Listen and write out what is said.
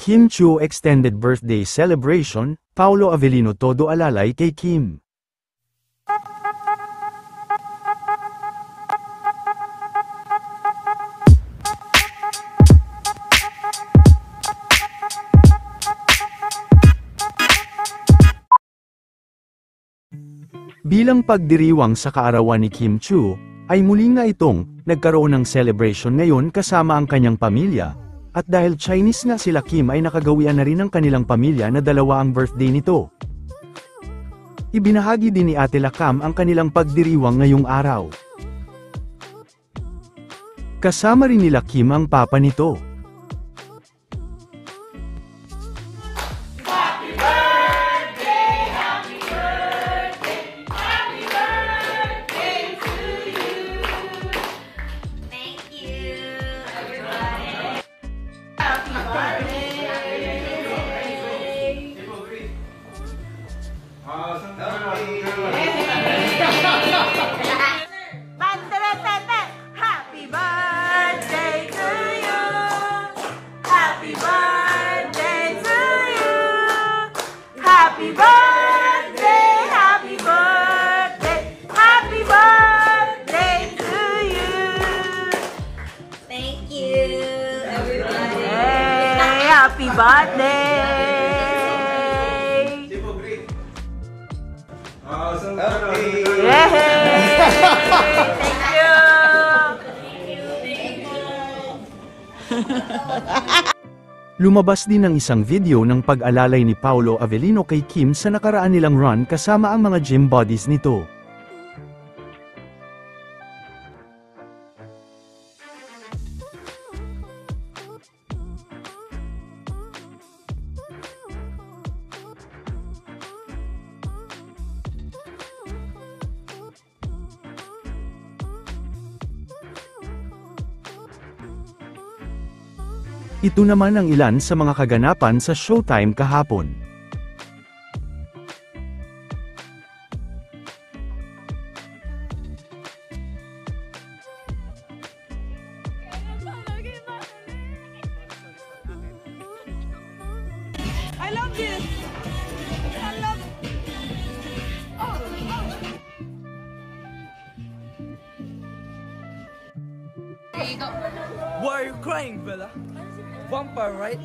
Kim Chiu extended birthday celebration, Paolo Avellino todo alalay kay Kim. Bilang pagdiriwang sa kaarawan ni Kim Chiu, ay muli nga itong nagkaroon ng celebration ngayon kasama ang kanyang pamilya, at dahil Chinese nga sila Kim ay nakagawian na rin ng kanilang pamilya na dalawa ang birthday nito. Ibinahagi din ni Ate Lakam ang kanilang pagdiriwang ngayong araw. Kasama rin nila Kim ang papa nito. Happy birthday to you. Happy birthday to you. Happy birthday, happy birthday, happy birthday to you. Thank you, everybody. Hey, happy birthday. Yay! Thank you. Lumabas din ang isang video ng pag-alalay ni Paolo Avellino kay Kim sa nakaraan nilang run kasama ang mga gym buddies nito. Ito naman ang ilan sa mga kaganapan sa Showtime kahapon. I love this. I love. There you go. Why are you crying, Bella? Vampire, right?